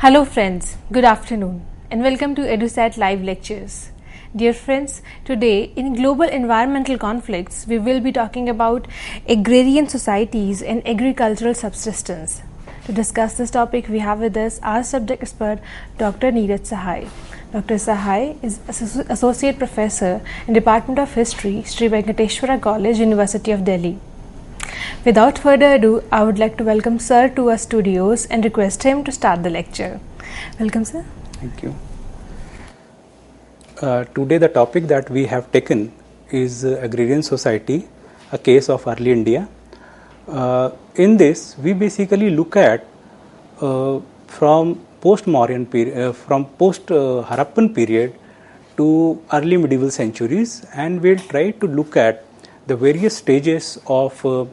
Hello friends, good afternoon and welcome to EduSat Live Lectures. Dear friends, today in global environmental conflicts, we will be talking about agrarian societies and agricultural subsistence. To discuss this topic, we have with us our subject expert, Dr. Neeraj Sahai. Dr. Sahai is Associate Professor in Department of History, Sri Venkateshwara College, University of Delhi. Without further ado, I would like to welcome Sir to our studios and request him to start the lecture. Welcome, sir. Thank you. Today the topic that we have taken is agrarian society, a case of early India. In this, we basically look at from post-Mauryan period, from post-Harappan period to early medieval centuries, and we'll try to look at the various stages of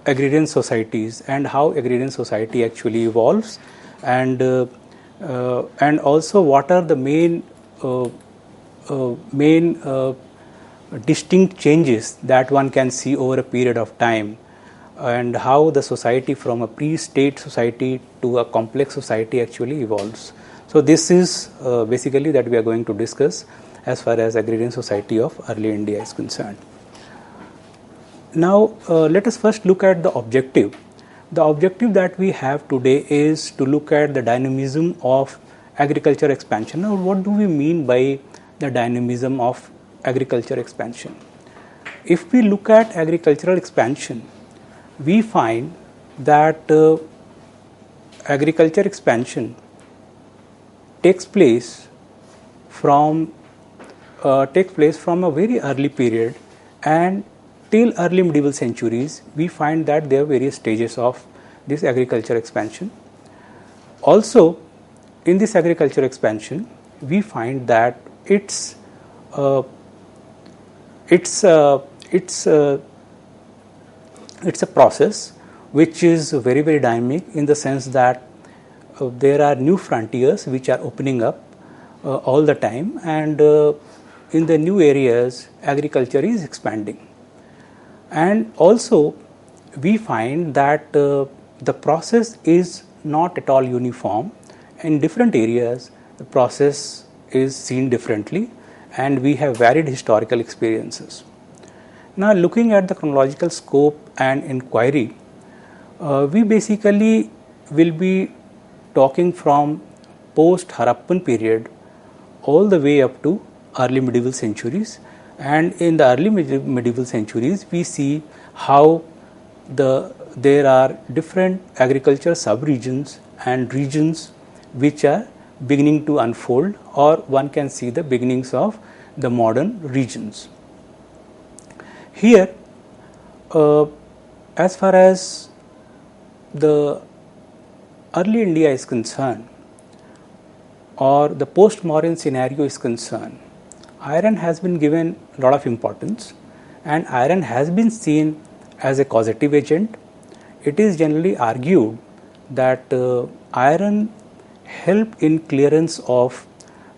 agrarian societies and how agrarian society actually evolves, and also what are the main distinct changes that one can see over a period of time, and how the society from a pre-state society to a complex society actually evolves. So this is basically that we are going to discuss as far as agrarian society of early India is concerned. Now let us first look at the objective. The objective that we have today is to look at the dynamism of agriculture expansion. Now what do we mean by the dynamism of agriculture expansion? If we look at agricultural expansion, we find that agriculture expansion takes place from a very early period, and till early medieval centuries we find that there are various stages of this agriculture expansion. Also, in this agriculture expansion, we find that it's a process which is very, very dynamic, in the sense that there are new frontiers which are opening up all the time, and in the new areas agriculture is expanding. And also we find that the process is not at all uniform. In different areas the process is seen differently, and we have varied historical experiences. Now, looking at the chronological scope and inquiry, we basically will be talking from post-Harappan period all the way up to early medieval centuries. And in the early medieval centuries, we see how there are different agriculture sub-regions and regions which are beginning to unfold, or one can see the beginnings of the modern regions. Here, as far as the early India is concerned, or the post-Mauryan scenario is concerned, iron has been given a lot of importance, and iron has been seen as a causative agent. It is generally argued that iron helped in clearance of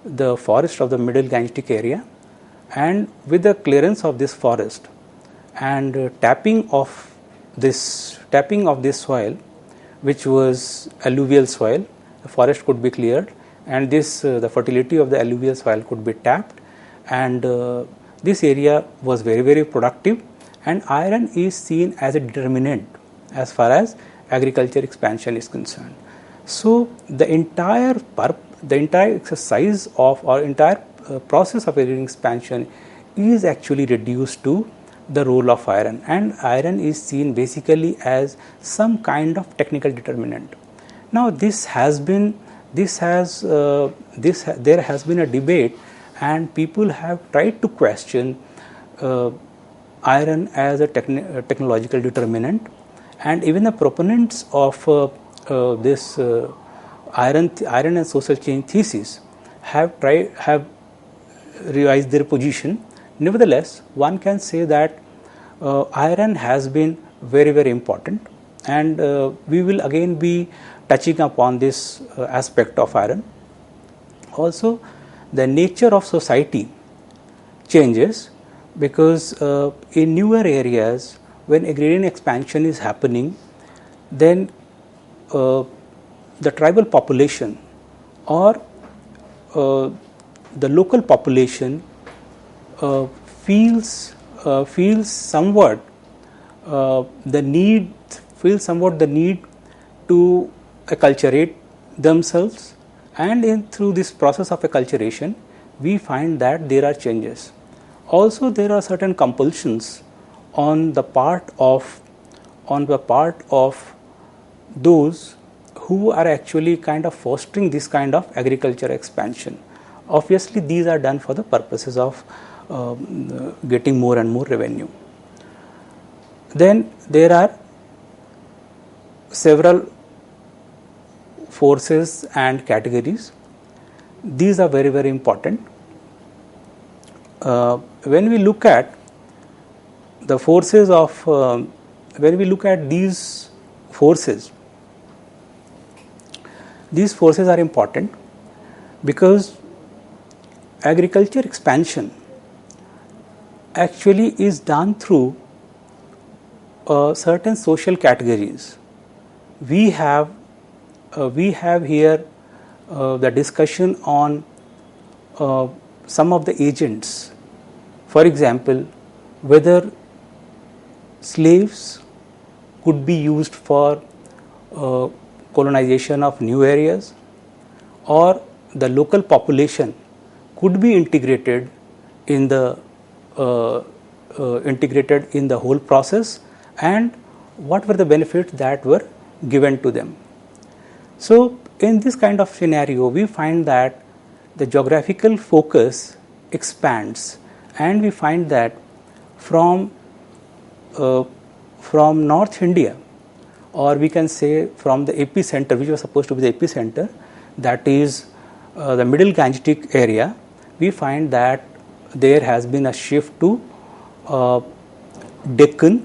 the forest of the middle Gangetic area, and with the clearance of this forest and tapping of this soil, which was alluvial soil, the forest could be cleared, and the fertility of the alluvial soil could be tapped, and this area was very, very productive, and iron is seen as a determinant as far as agriculture expansion is concerned. So the entire exercise of, or entire process of agrarian expansion is actually reduced to the role of iron, and iron is seen basically as some kind of technical determinant. Now there has been a debate, and people have tried to question iron as a technological determinant, and even the proponents of this iron and social change thesis have revised their position. Nevertheless, one can say that iron has been very, very important, and we will again be touching upon this aspect of iron. Also, the nature of society changes, because in newer areas, when agrarian expansion is happening, then the tribal population or the local population feels somewhat the need to acculturate themselves, and through this process of acculturation we find that there are changes. Also, there are certain compulsions on the part of those who are actually kind of fostering this kind of agriculture expansion. Obviously, these are done for the purposes of getting more and more revenue. Then there are several forces and categories. These are very, very important. When we look at the forces of, when we look at these forces are important because agriculture expansion actually is done through certain social categories. We have here the discussion on some of the agents. For example, whether slaves could be used for colonization of new areas, or the local population could be integrated in the whole process, and what were the benefits that were given to them. So, in this kind of scenario, we find that the geographical focus expands, and we find that from North India, or we can say from the epicenter, which was supposed to be the epicenter, that is the middle Gangetic area, we find that there has been a shift to Deccan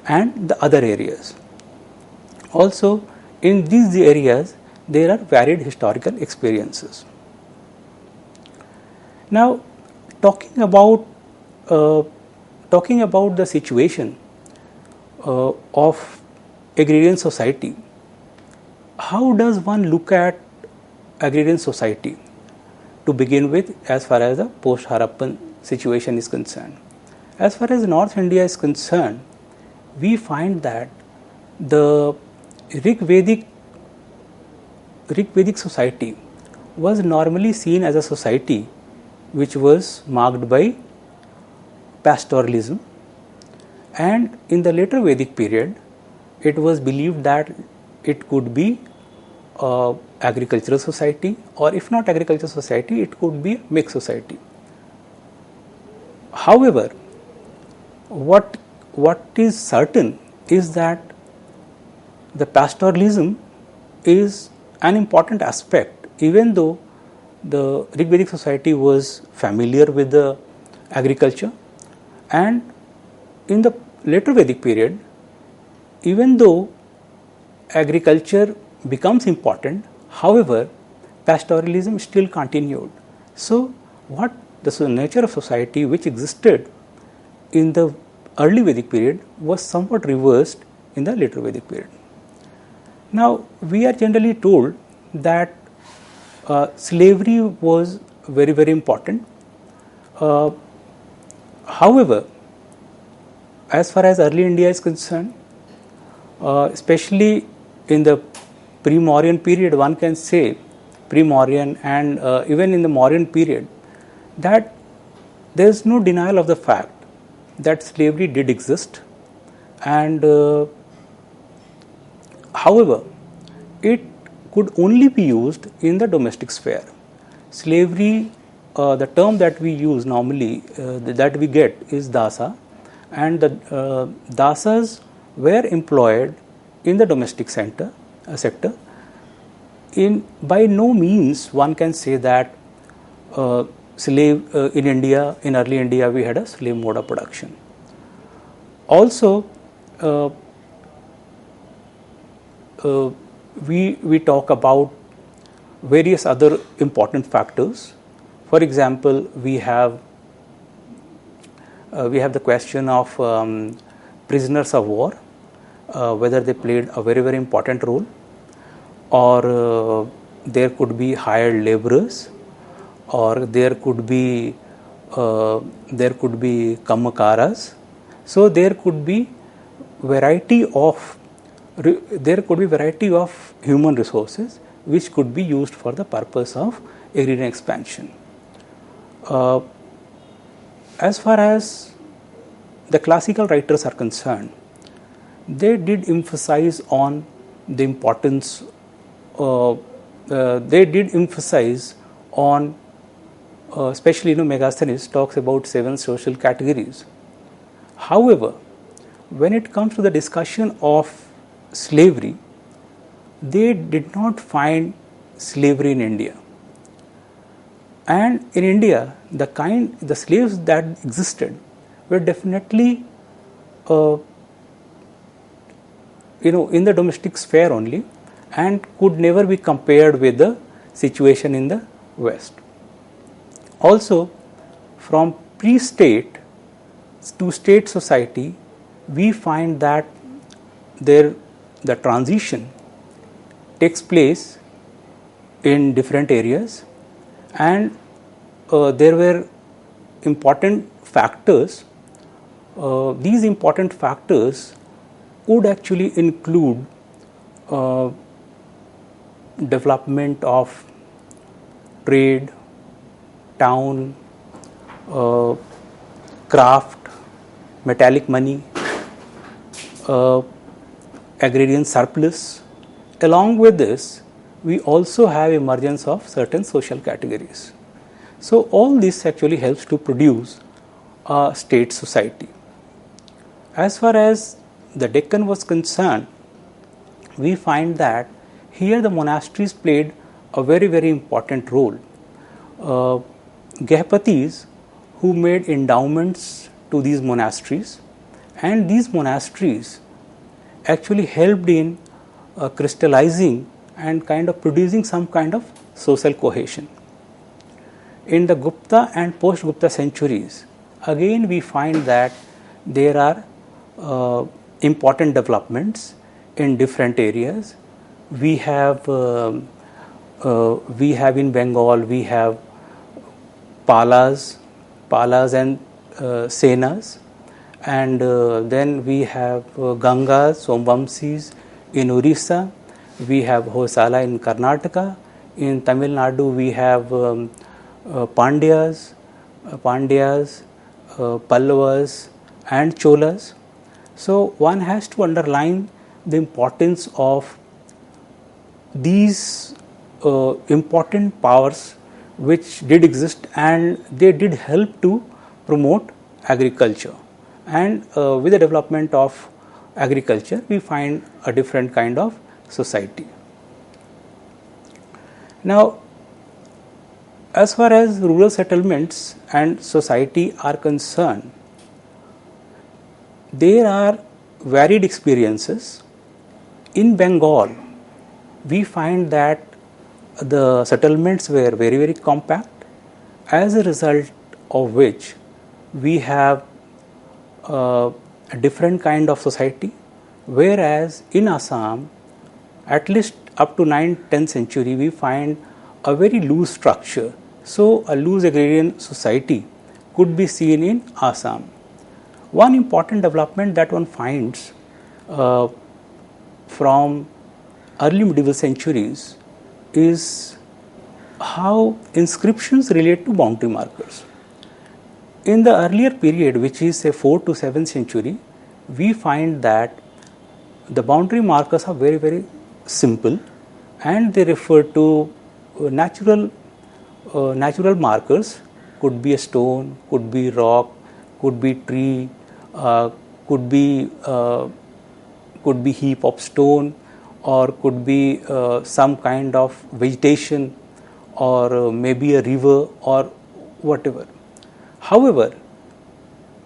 and the other areas. Also, in these areas, there are varied historical experiences. Now, talking about the situation of agrarian society, how does one look at agrarian society to begin with, as far as the post-Harappan situation is concerned? As far as North India is concerned, we find that the Rig Vedic society was normally seen as a society which was marked by pastoralism, and in the later Vedic period it was believed that it could be agricultural society, or if not agricultural society, it could be a mixed society. However, what is certain is that the pastoralism is an important aspect, even though the Rig Vedic society was familiar with the agriculture, and in the later Vedic period, even though agriculture becomes important, however, pastoralism still continued. So, what the nature of society which existed in the early Vedic period was somewhat reversed in the later Vedic period. Now, we are generally told that slavery was very, very important. However, as far as early India is concerned, especially in the pre-Mauryan period, one can say pre-Mauryan and even in the Mauryan period, that there is no denial of the fact that slavery did exist, and however, it could only be used in the domestic sphere. Slavery, the term that we use normally, that we get is dasa, and the dasas were employed in the domestic sector. By no means one can say that slave in India, in early India, we had a slave mode of production. Also, we talk about various other important factors. For example, we have the question of prisoners of war, whether they played a very, very important role, or there could be hired laborers, or there could be kamakaras. So there could be variety of human resources which could be used for the purpose of agrarian expansion. As far as the classical writers are concerned, they did emphasize on the importance. They did emphasize on, especially Megasthenes talks about 7 social categories. However, when it comes to the discussion of slavery, they did not find slavery in India. And in India, the slaves that existed were definitely in the domestic sphere only, and could never be compared with the situation in the West. Also, from pre-state to state society, we find that the transition takes place in different areas, and there were important factors. These important factors would actually include development of trade, town, craft, metallic money, agrarian surplus. Along with this, we also have emergence of certain social categories. So all this actually helps to produce a state society. As far as the Deccan was concerned, we find that here the monasteries played a very, very important role. Gehpatis who made endowments to these monasteries, and these monasteries actually helped in crystallizing and kind of producing some kind of social cohesion. In the Gupta and post-Gupta centuries, again we find that there are important developments in different areas. We have in Bengal, we have Palas and Senas, and then we have Gangas, Somvamsis in Orissa, we have Hosala in Karnataka, in Tamil Nadu we have Pandyas, Pallavas and Cholas. So one has to underline the importance of these important powers which did exist, and they did help to promote agriculture. And with the development of agriculture, we find a different kind of society. Now, as far as rural settlements and society are concerned, there are varied experiences. In Bengal, we find that the settlements were very, very compact, as a result of which we have a different kind of society, whereas in Assam, at least up to 9th-10th century, we find a very loose structure. So a loose agrarian society could be seen in Assam. One important development that one finds from early medieval centuries is how inscriptions relate to boundary markers. In the earlier period, which is say 4th to 7th century, we find that the boundary markers are very, very simple, and they refer to natural markers. Could be a stone, could be rock, could be tree, could be heap of stone, or could be some kind of vegetation, or maybe a river or whatever. However,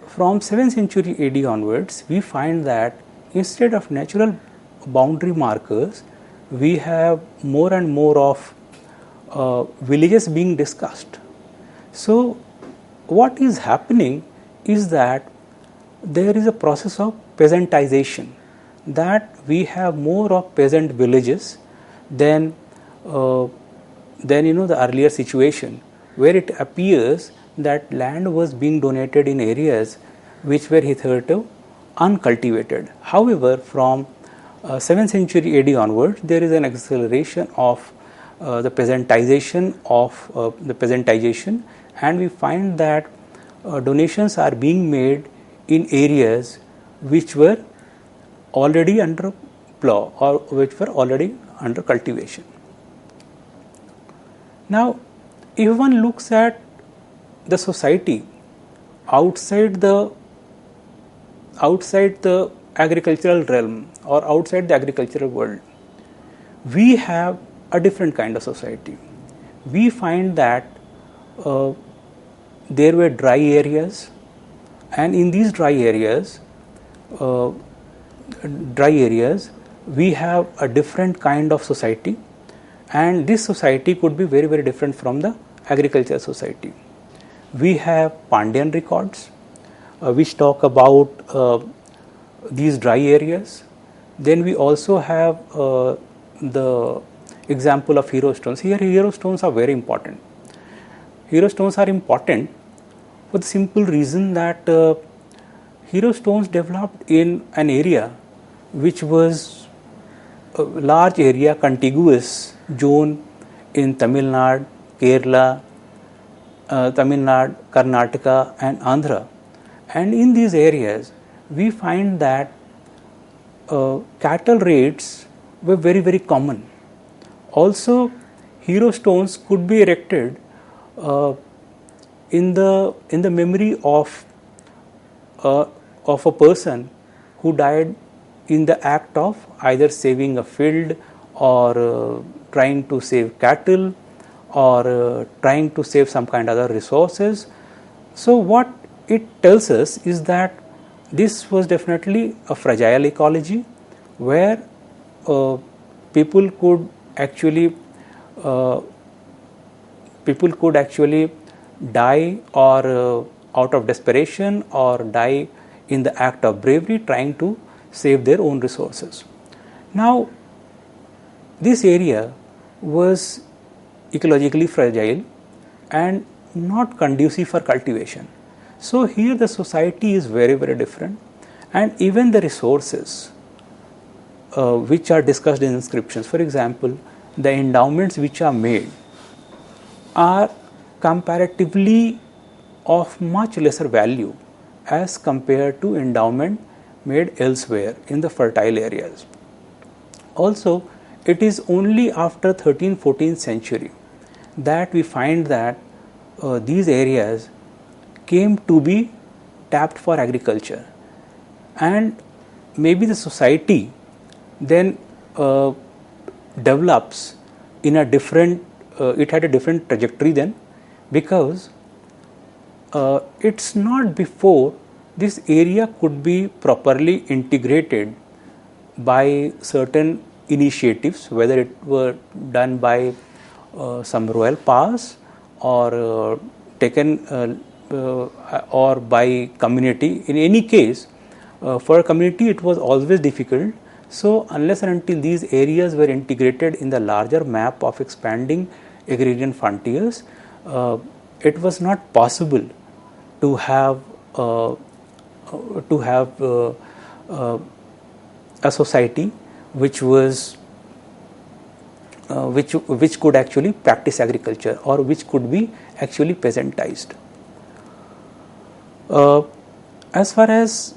from 7th century AD onwards, we find that instead of natural boundary markers, we have more and more of villages being discussed. So what is happening is that there is a process of peasantization, that we have more of peasant villages than than the earlier situation, where it appears that land was being donated in areas which were hitherto uncultivated. However, from 7th century AD onwards, there is an acceleration of the peasantization and we find that donations are being made in areas which were already under plough or which were already under cultivation. Now, if one looks at the society outside the agricultural realm or outside the agricultural world, we have a different kind of society. We find that there were dry areas, and in these dry areas we have a different kind of society, and this society could be very, very different from the agricultural society. We have Pandyan records which talk about these dry areas. Then we also have the example of hero stones. Here hero stones are very important. Hero stones are important for the simple reason that hero stones developed in an area which was a large area, contiguous zone in Tamil Nadu, Kerala, Karnataka and Andhra. And in these areas we find that cattle raids were very, very common. Also, hero stones could be erected in the memory of a person who died in the act of either saving a field or trying to save cattle or trying to save some kind of other resources. So what it tells us is that this was definitely a fragile ecology where people could actually die or out of desperation or die in the act of bravery trying to save their own resources. Now, this area was ecologically fragile and not conducive for cultivation. So here the society is very, very different, and even the resources which are discussed in inscriptions, for example, the endowments which are made are comparatively of much lesser value as compared to endowment made elsewhere in the fertile areas. Also, it is only after 13th-14th century that we find that these areas came to be tapped for agriculture, and maybe the society then develops in a different it had a different trajectory then, because it's not before this area could be properly integrated by certain initiatives, whether it were done by some royal pass or taken or by community. In any case, for a community it was always difficult. So unless and until these areas were integrated in the larger map of expanding agrarian frontiers, it was not possible to have a society which was which could actually practice agriculture or which could be actually peasantized. As far as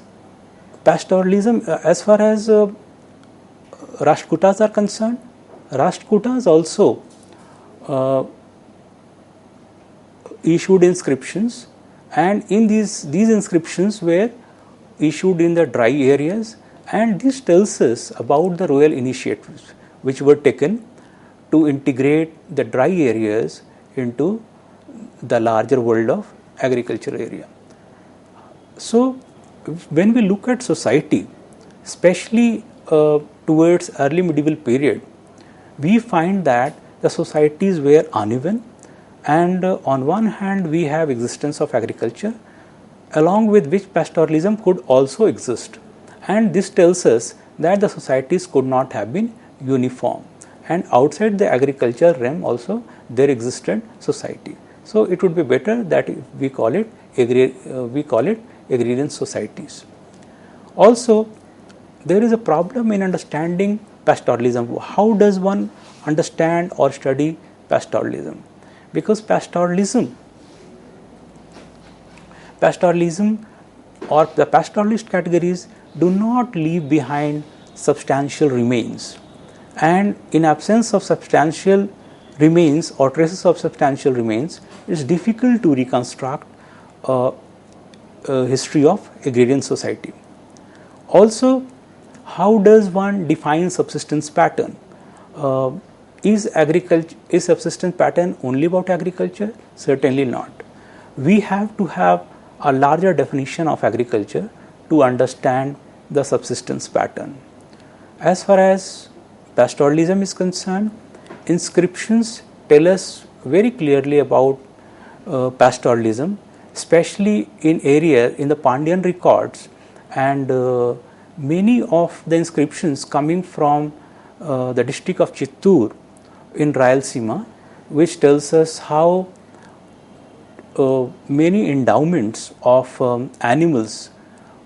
pastoralism, as far as Rashtrakutas are concerned, Rashtrakutas also issued inscriptions, and in these inscriptions were issued in the dry areas, and this tells us about the royal initiatives which were taken to integrate the dry areas into the larger world of agricultural area. So when we look at society, especially towards early medieval period, we find that the societies were uneven, and on one hand we have existence of agriculture along with which pastoralism could also exist, and this tells us that the societies could not have been uniform. and outside the agricultural realm also there existed society. So it would be better that we call it agrarian societies. Also, there is a problem in understanding pastoralism. How does one understand or study pastoralism? Because pastoralism or the pastoralist categories do not leave behind substantial remains, and in absence of substantial remains or traces of substantial remains, it is difficult to reconstruct a history of agrarian society. Also, how does one define subsistence pattern? Is subsistence pattern only about agriculture? Certainly not. We have to have a larger definition of agriculture to understand the subsistence pattern. As far as pastoralism is concerned, inscriptions tell us very clearly about pastoralism, especially in the Pandyan records, and many of the inscriptions coming from the district of Chittoor in Rayalaseema, which tells us how many endowments of animals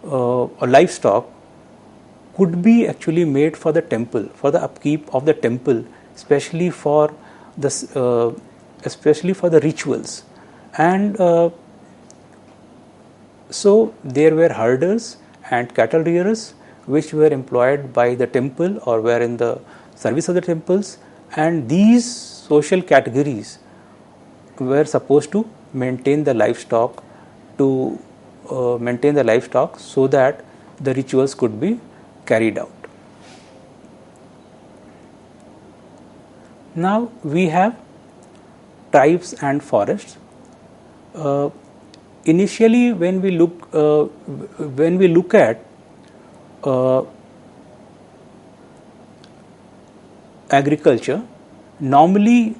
or livestock could be actually made for the temple, for the upkeep of the temple, especially for the rituals. And so there were herders and cattle rearers which were employed by the temple or were in the service of the temples, and these social categories were supposed to maintain the livestock so that the rituals could be carried out. Now we have tribes and forests. Initially, when we look at agriculture, normally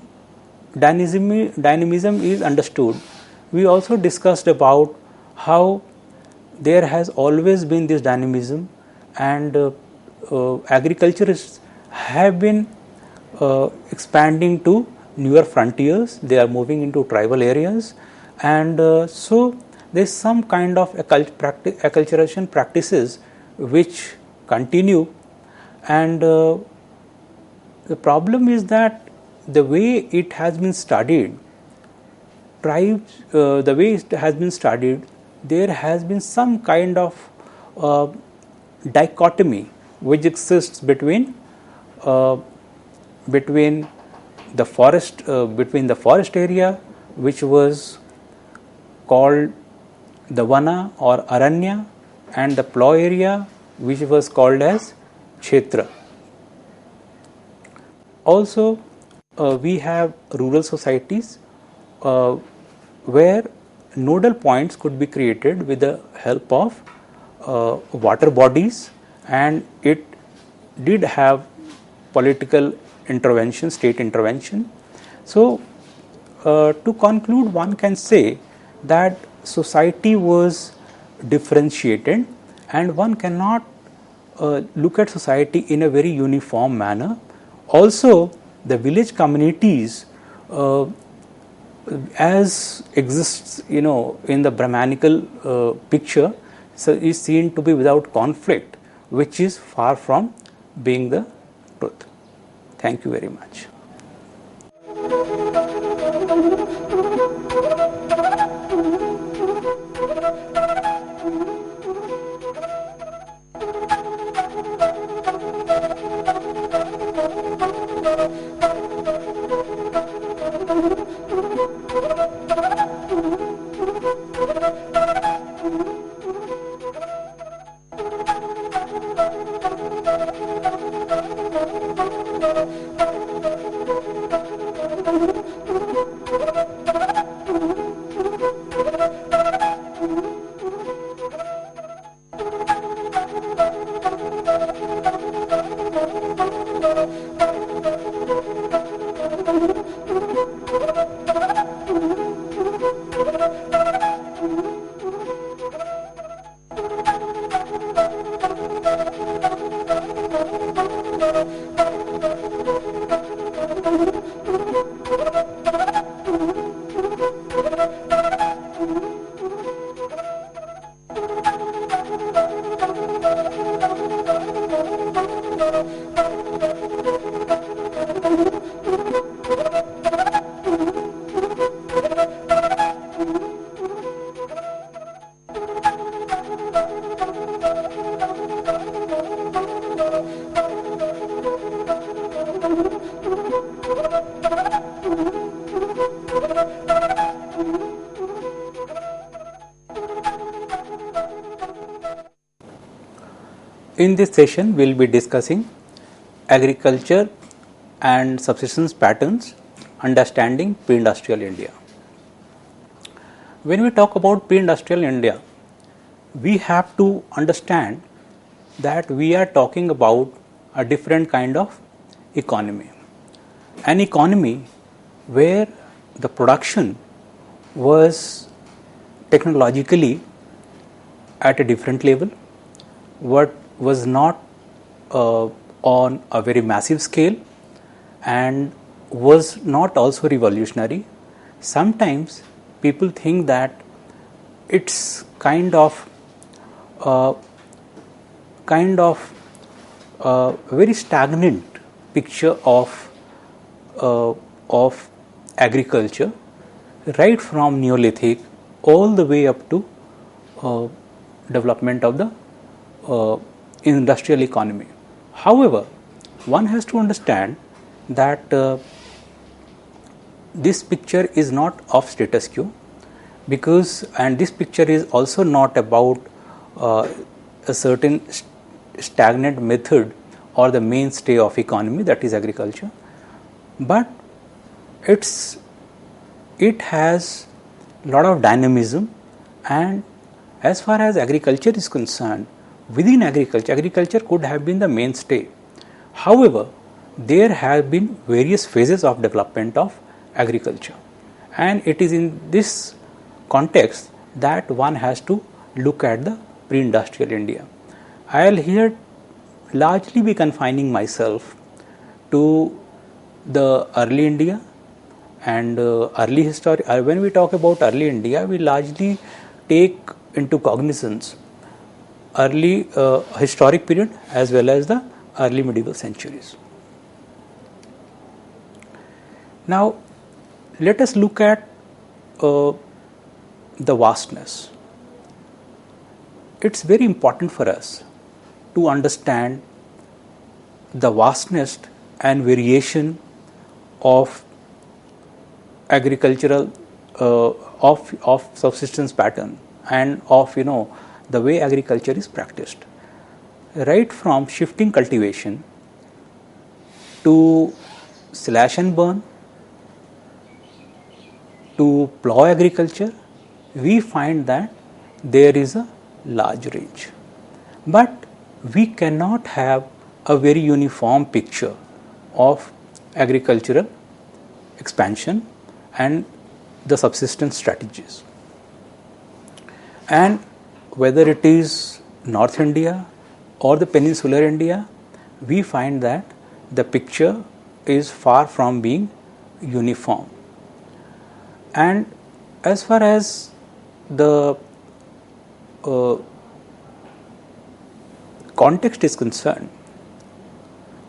dynamism is understood. We also discussed about how there has always been this dynamism, and agriculturists have been expanding to newer frontiers. They are moving into tribal areas, and so there is some kind of acculturation practices which continue, and the problem is that the way it has been studied, there has been some kind of dichotomy which exists between the forest area, which was called the Vana or Aranya, and the plough area, which was called as Kshetra. Also, we have rural societies where nodal points could be created with the help of water bodies, and it did have political intervention, state intervention. So, to conclude, one can say that society was differentiated, and one cannot look at society in a very uniform manner. Also, the village communities as exists in the Brahmanical picture, so is seen to be without conflict, which is far from being the truth. Thank you very much. In this session, we will be discussing agriculture and subsistence patterns, understanding pre-industrial India. When we talk about pre-industrial India, we have to understand that we are talking about a different kind of economy. An economy where the production was technologically at a different level, what was not on a very massive scale and was not also revolutionary. Sometimes people think that it's kind of very stagnant picture of agriculture, right from Neolithic all the way up to development of the industrial economy. However, one has to understand that this picture is not of status quo, and this picture is also not about a certain stagnant method or the mainstay of economy, that is agriculture, but it has a lot of dynamism. And as far as agriculture is concerned, within agriculture could have been the mainstay. However, there have been various phases of development of agriculture, and it is in this context that one has to look at the pre-industrial India. I will here largely be confining myself to the early India and early history. When we talk about early India, we largely take into cognizance early historic period as well as the early medieval centuries. Now, let us look at the vastness. It's very important for us to understand the vastness and variation of agricultural of subsistence pattern and of the way agriculture is practiced, right from shifting cultivation to slash and burn to plough agriculture. We find that there is a large range, but we cannot have a very uniform picture of agricultural expansion and the subsistence strategies. And whether it is North India or the peninsular India, we find that the picture is far from being uniform. And as far as the context is concerned,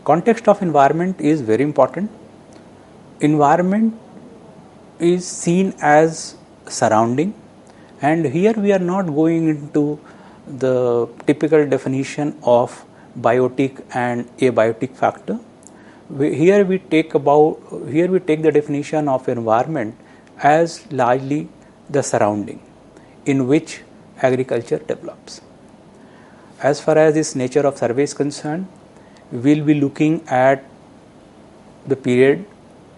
context of environment is very important. Environment is seen as surrounding, and here we are not going into the typical definition of biotic and abiotic factor. Here we take the definition of environment as largely the surrounding in which agriculture develops. As far as this nature of survey is concerned, we will be looking at the period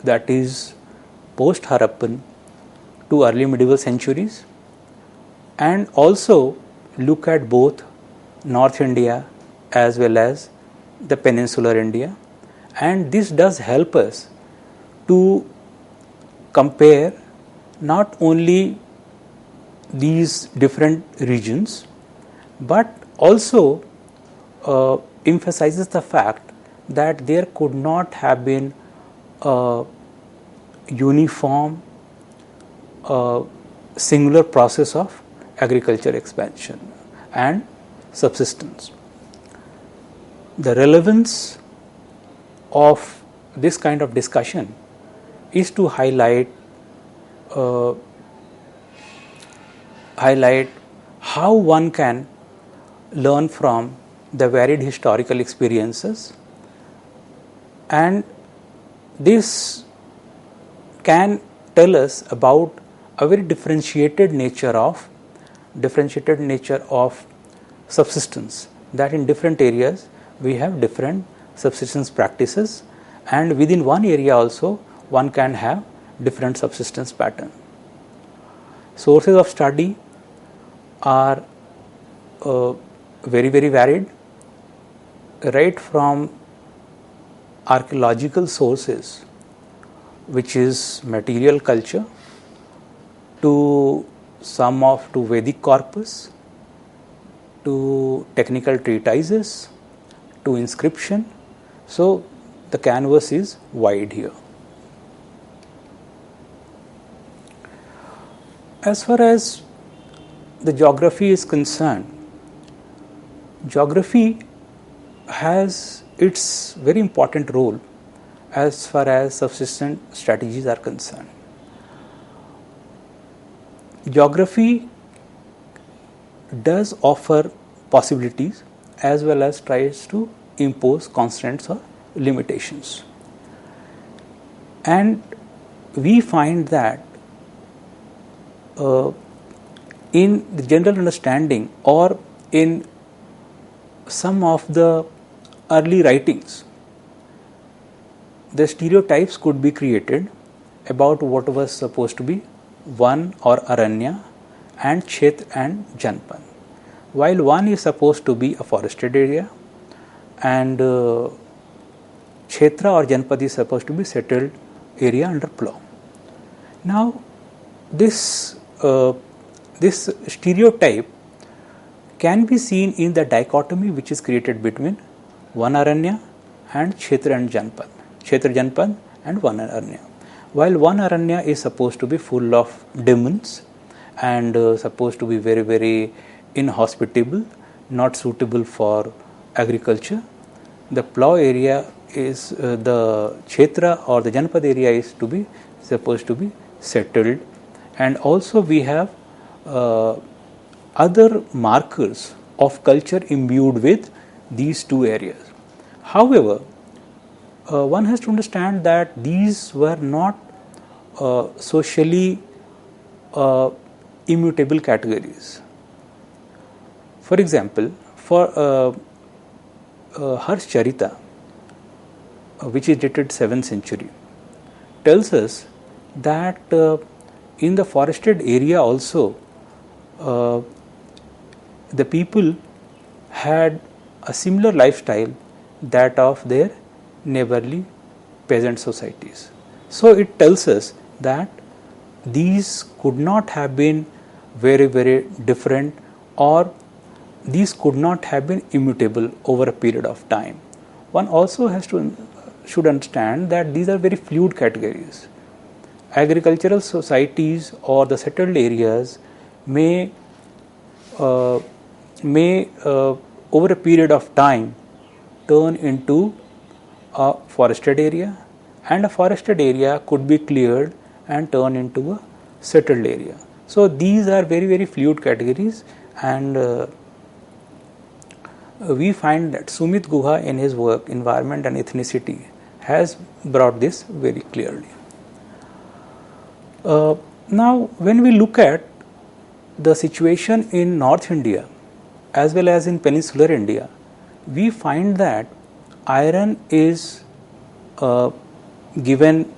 that is post Harappan to early medieval centuries, and also look at both North India as well as the peninsular India. And this does help us to compare not only these different regions, but also emphasizes the fact that there could not have been a uniform singular process of agriculture expansion and subsistence. the relevance of this kind of discussion is to highlight how one can learn from the varied historical experiences, and this can tell us about a very differentiated nature of subsistence, that in different areas we have different subsistence practices, and within one area also one can have different subsistence pattern. Sources of study are very varied, right from archaeological sources, which is material culture, to Vedic corpus, to technical treatises, to inscription. So the canvas is wide here. As far as the geography is concerned, geography has its very important role as far as subsistence strategies are concerned. Geography does offer possibilities as well as tries to impose constraints or limitations. And we find that in the general understanding or in some of the early writings, the stereotypes could be created about what was supposed to be Van or Aranya and Kshetra and Janpad. While Van is supposed to be a forested area and Kshetra or Janpad is supposed to be settled area under plough. Now this stereotype can be seen in the dichotomy which is created between Van Aranya and Kshetra and Janpad. Kshetra Janpad and Van Aranya. While Van Aranya is supposed to be full of demons and supposed to be very inhospitable, not suitable for agriculture, the plough area is the Kshetra or the Janpad area is supposed to be settled, and also we have other markers of culture imbued with these two areas. However, one has to understand that these were not socially immutable categories. For example, for Harsh Charita, which is dated 7th century, tells us that in the forested area also the people had a similar lifestyle that of their neighborly peasant societies. So it tells us that these could not have been very different, or these could not have been immutable over a period of time. One also should understand that these are very fluid categories. Agricultural societies or the settled areas may over a period of time turn into a forested area, and a forested area could be cleared and turn into a settled area. So these are very fluid categories, and we find that Sumit Guha in his work Environment and Ethnicity has brought this very clearly. Now when we look at the situation in North India as well as in peninsular India, we find that iron is given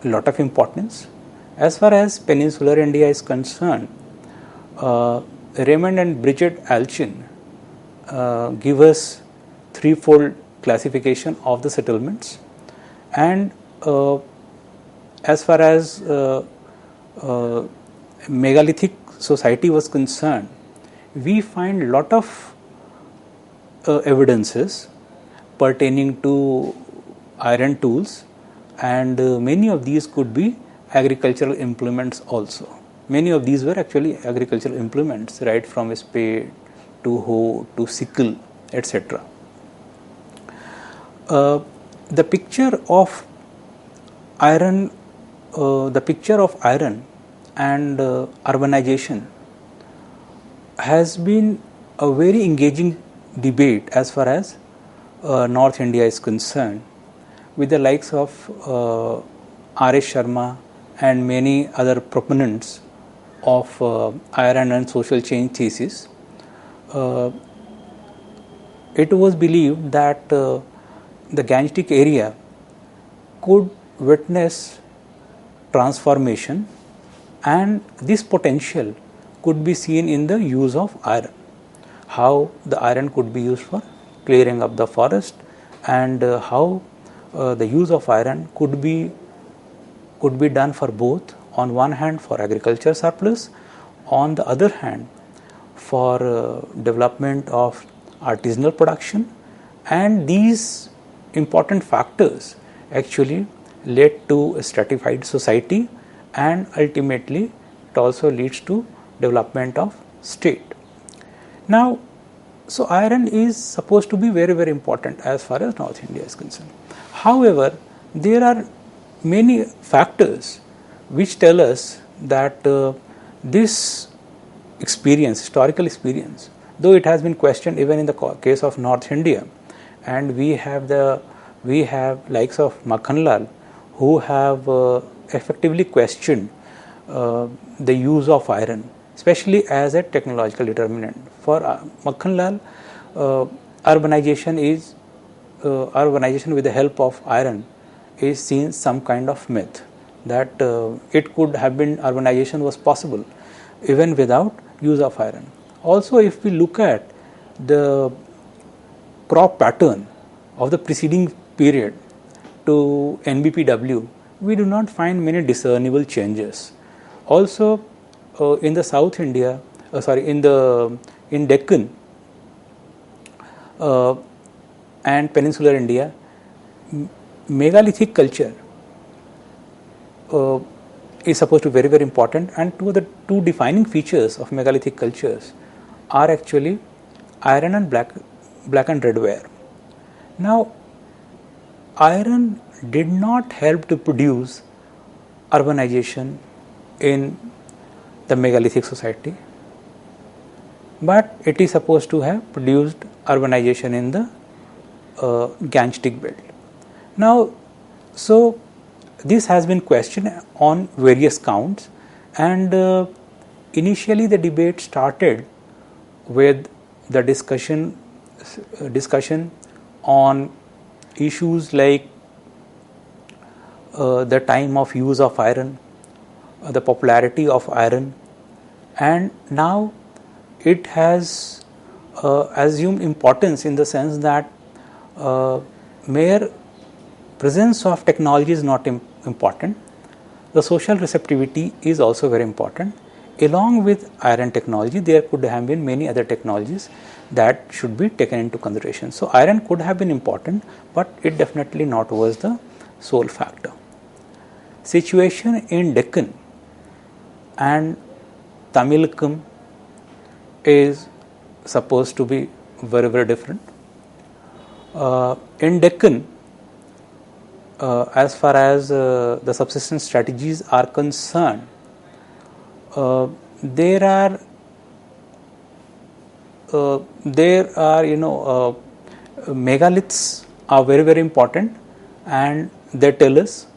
a lot of importance. As far as peninsular India is concerned, Raymond and Bridget Alchin give us threefold classification of the settlements, and as far as megalithic society was concerned, we find a lot of evidences pertaining to iron tools, and many of these could be agricultural implements also. Many of these were actually agricultural implements, right from a spade to hoe to sickle, etc. The picture of iron, and urbanization has been a very engaging debate as far as North India is concerned, with the likes of R.S. Sharma and many other proponents of iron and social change thesis. It was believed that the Gangetic area could witness transformation, and this potential could be seen in the use of iron. How the iron could be used for clearing up the forest, and how the use of iron could be done for both, on one hand for agriculture surplus, on the other hand for development of artisanal production, and these important factors actually led to a stratified society, and ultimately it also leads to development of state. Now, so iron is supposed to be very, very important as far as North India is concerned. However, there are many factors which tell us that this experience, historical experience, though it has been questioned even in the case of North India, and we have likes of Makhanlal who have effectively questioned the use of iron, especially as a technological determinant. For Makhanlal, urbanization with the help of iron is seen some kind of myth, that it could have been, urbanization was possible even without use of iron. Also, if we look at the crop pattern of the preceding period to NBPW, we do not find many discernible changes. Also, in the South India, in Deccan and Peninsular India, megalithic culture is supposed to be very, very important, and two defining features of megalithic cultures are actually iron and black and red ware. Now, iron did not help to produce urbanization in the megalithic society, but it is supposed to have produced urbanization in the Gangetic belt. Now, so this has been questioned on various counts, and initially the debate started with the discussion on issues like the time of use of iron, the popularity of iron, and now it has assumed importance in the sense that mere presence of technology is not important. The social receptivity is also very important. Along with iron technology, there could have been many other technologies that should be taken into consideration. So iron could have been important, but it definitely not was the sole factor. Situation in Deccan and Tamilakam is supposed to be very, very different. In Deccan, as far as the subsistence strategies are concerned, there are megaliths are very, very important, and they tell us.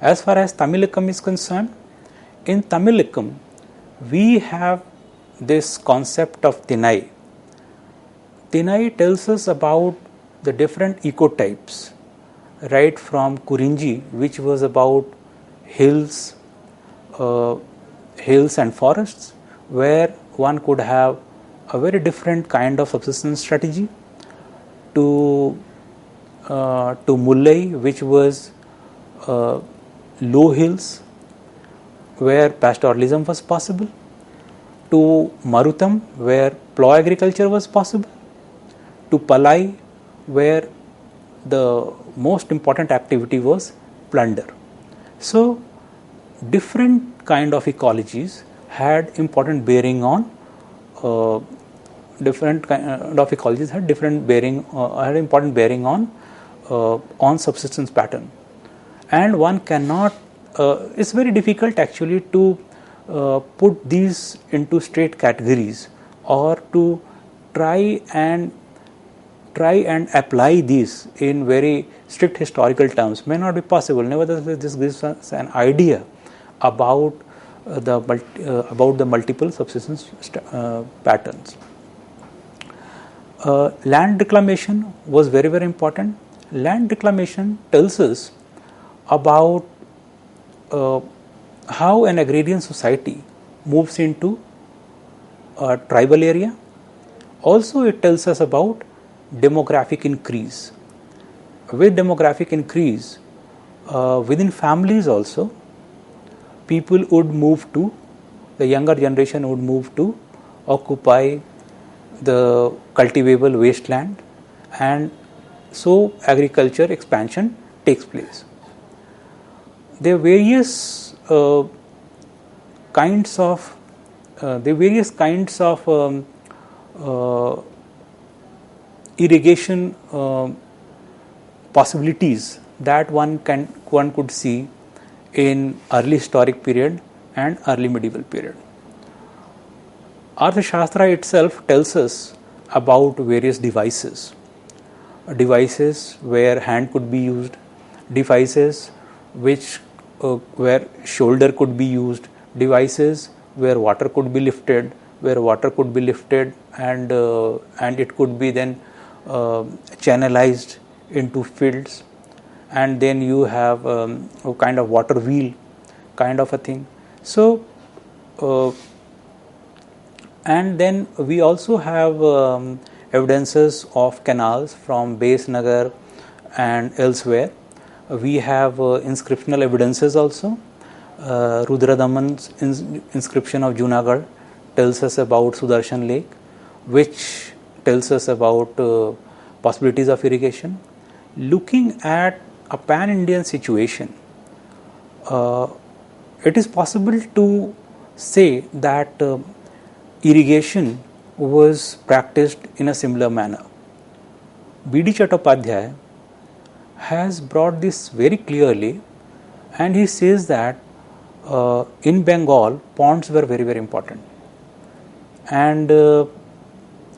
As far as Tamilakam is concerned, in Tamilakam we have this concept of Thinai. Thinai tells us about the different ecotypes, right from Kurinji, which was about hills and forests, where one could have a very different kind of subsistence strategy, to Mullai, which was low hills where pastoralism was possible, to Marutam, where plough agriculture was possible, to Palai, where the most important activity was plunder. So different kind of ecologies had important bearing on had important bearing on on subsistence pattern, and one cannot. It's very difficult actually to put these into straight categories, or to try and apply these in very strict historical terms. May not be possible. Nevertheless, this gives us an idea about the multiple subsistence patterns. Land reclamation was very, very important. Land reclamation tells us about how an agrarian society moves into a tribal area. Also, it tells us about demographic increase. With demographic increase, within families also, people would move to, the younger generation would move to occupy the cultivable wasteland, and so agriculture expansion takes place. There are various kinds of irrigation possibilities that one could see in early historic period and early medieval period. Arthashastra itself tells us about various devices where hand could be used, devices where shoulder could be used, devices where water could be lifted, and it could be then channelized into fields, and then you have a kind of water wheel kind of a thing. So and then we also have evidences of canals from Base Nagar and elsewhere. We have inscriptional evidences also. Rudradaman's inscription of Junagadh tells us about Sudarshan Lake, which tells us about possibilities of irrigation. Looking at a pan-Indian situation, it is possible to say that irrigation was practiced in a similar manner. B.D. Chattopadhyay has brought this very clearly, and he says that in Bengal ponds were very, very important, and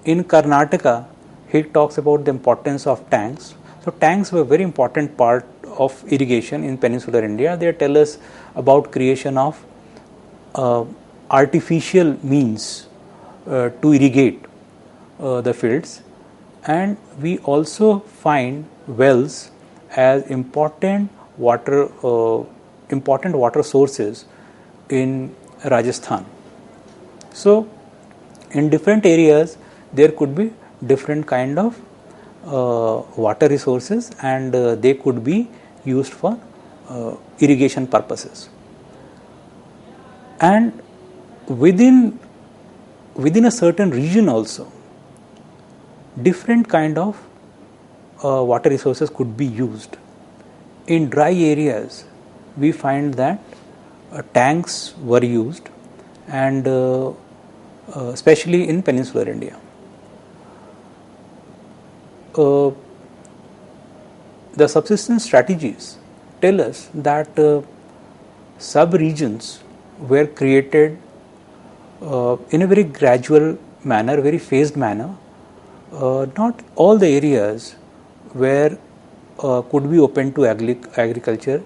in Karnataka he talks about the importance of tanks. So tanks were a very important part of irrigation in peninsular India. They tell us about creation of artificial means to irrigate the fields, and we also find wells as important water sources in Rajasthan. So in different areas there could be different kind of water resources, and they could be used for irrigation purposes. And within a certain region also, different kind of water resources could be used. In dry areas, we find that tanks were used, and especially in peninsular India. The subsistence strategies tell us that sub-regions were created in a very gradual manner, very phased manner. Not all the areas were could be open to agriculture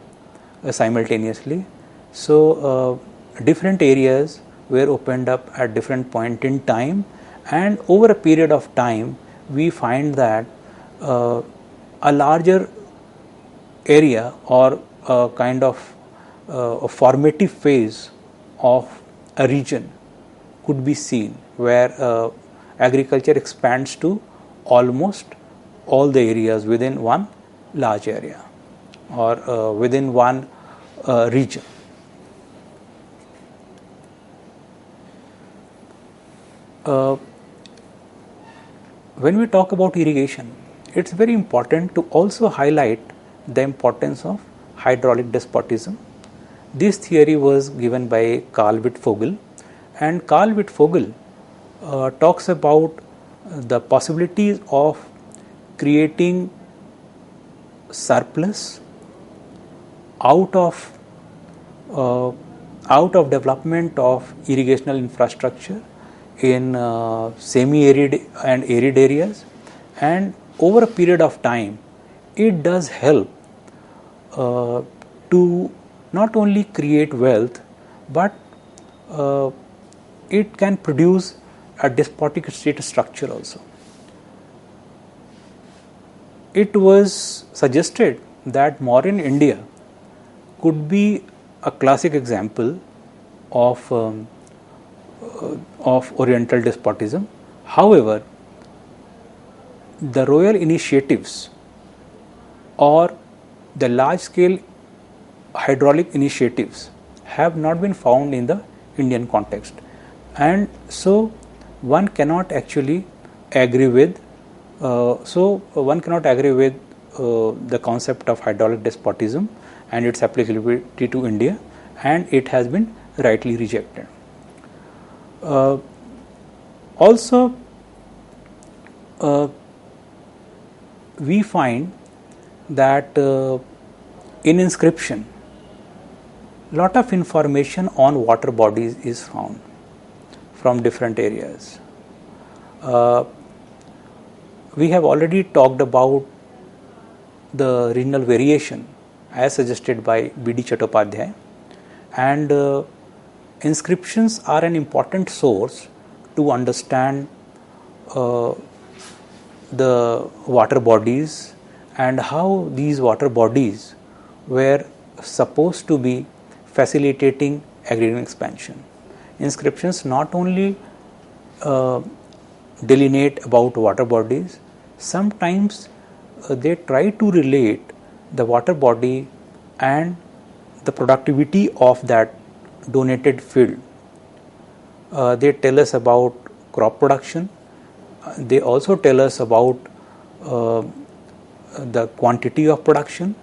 simultaneously. So different areas were opened up at different point in time, and over a period of time we find that a larger area, or a kind of a formative phase of a region could be seen, where agriculture expands to almost all the areas within one large area, or within one region. When we talk about irrigation, it's very important to also highlight the importance of hydraulic despotism. This theory was given by Carl Wittfogel, and Carl Wittfogel talks about the possibilities of creating surplus out of development of irrigational infrastructure in semi-arid and arid areas, and over a period of time it does help to not only create wealth, but it can produce a despotic state structure also. It was suggested that modern India could be a classic example of Oriental despotism. However, the royal initiatives or the large-scale hydraulic initiatives have not been found in the Indian context, and so one cannot actually agree with. One cannot agree with the concept of hydraulic despotism and its applicability to India, and it has been rightly rejected. Also, we find that in inscription, lot of information on water bodies is found from different areas. We have already talked about the regional variation as suggested by B.D. Chattopadhyay, and inscriptions are an important source to understand the water bodies and how these water bodies were supposed to be facilitating agrarian expansion. Inscriptions not only delineate about water bodies, sometimes they try to relate the water body and the productivity of that donated field. They tell us about crop production. They also tell us about the quantity of production.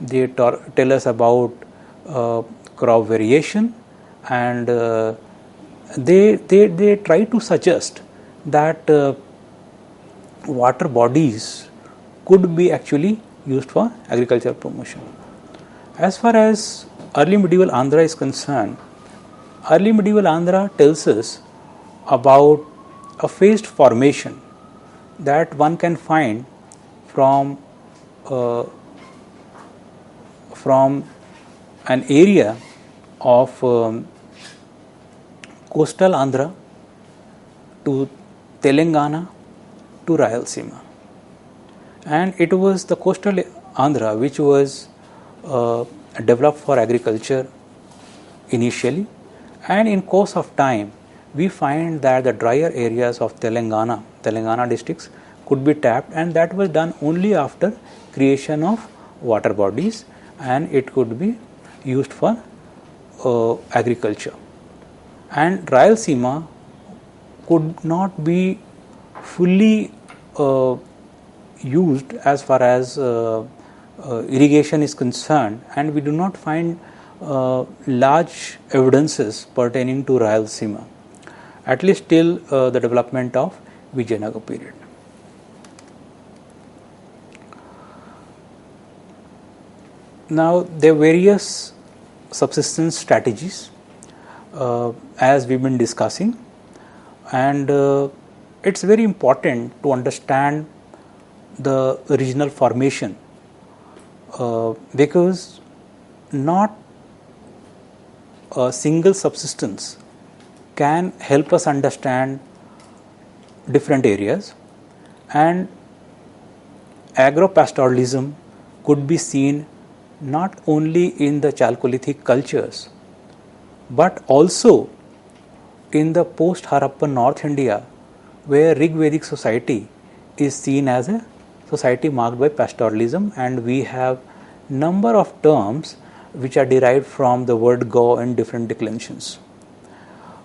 They tell us about crop variation, and they try to suggest that water bodies could be actually used for agricultural promotion. As far as early medieval Andhra is concerned, early medieval Andhra tells us about a phased formation that one can find from an area of coastal Andhra to Telangana to Rayalaseema. And it was the coastal Andhra which was developed for agriculture initially, and in course of time we find that the drier areas of Telangana districts could be tapped, and that was done only after creation of water bodies, and it could be used for agriculture. And Rayalaseema could not be fully used as far as irrigation is concerned, and we do not find large evidences pertaining to Rayalaseema, at least till the development of Vijayanagar period. Now, there are various subsistence strategies as we've been discussing, and it's very important to understand the regional formation because not a single subsistence can help us understand different areas, and agropastoralism could be seen not only in the Chalcolithic cultures but also in the post-Harappan North India, where Rigvedic society is seen as a society marked by pastoralism, and we have number of terms which are derived from the word go in different declensions.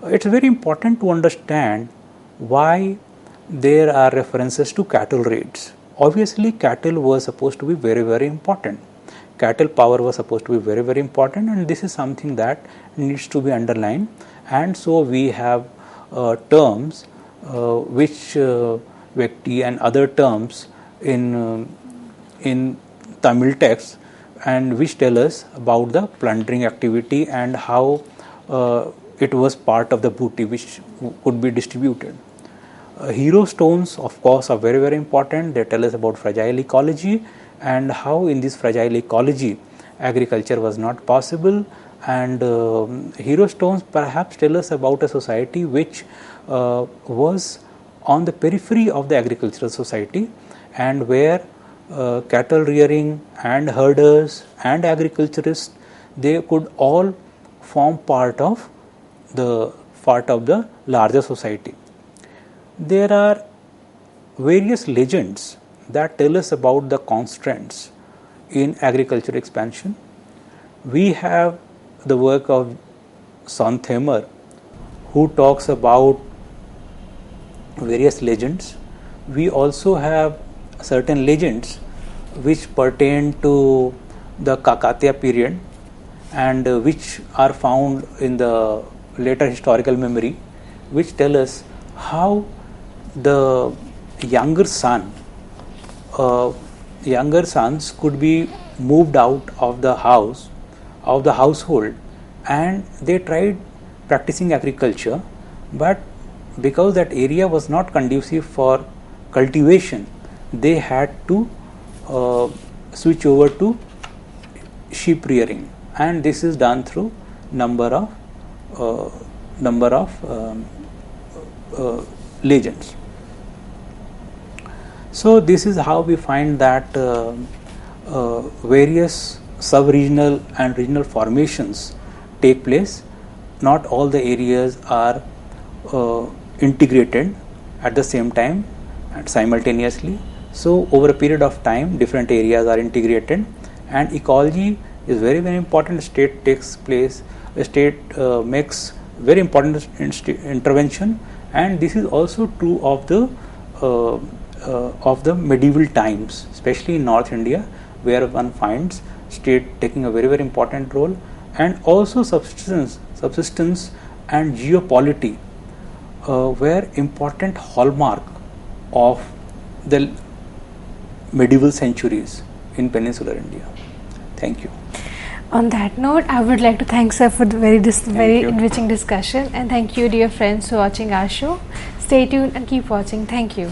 It's very important to understand why there are references to cattle raids. Obviously, cattle were supposed to be very, very important. Cattle power was supposed to be very, very important, and this is something that needs to be underlined. And so we have terms which Vyakti and other terms in Tamil texts, and which tell us about the plundering activity and how it was part of the booty which could be distributed. Hero stones, of course, are very, very important. They tell us about fragile ecology and how in this fragile ecology agriculture was not possible. And hero stones perhaps tell us about a society which was on the periphery of the agricultural society, and where cattle rearing and herders and agriculturists, they could all form part of the larger society. There are various legends that tell us about the constraints in agricultural expansion. We have the work of Sant Themer, who talks about various legends. We also have certain legends which pertain to the Kakatiya period and which are found in the later historical memory, which tell us how the younger sons could be moved out of the household, and they tried practicing agriculture, but because that area was not conducive for cultivation, they had to switch over to sheep rearing, and this is done through number of legends. So this is how we find that various sub-regional and regional formations take place. Not all the areas are integrated at the same time and simultaneously. So over a period of time, different areas are integrated, and ecology is very, very important. State takes place. The state makes very important intervention, and this is also true of the medieval times, especially in North India, where one finds state taking a very, very important role, and also subsistence and geopolity were important hallmark of the medieval centuries in peninsular India. Thank you. On that note, I would like to thank sir for the very enriching discussion, and thank you, dear friends, for watching our show. Stay tuned and keep watching. Thank you.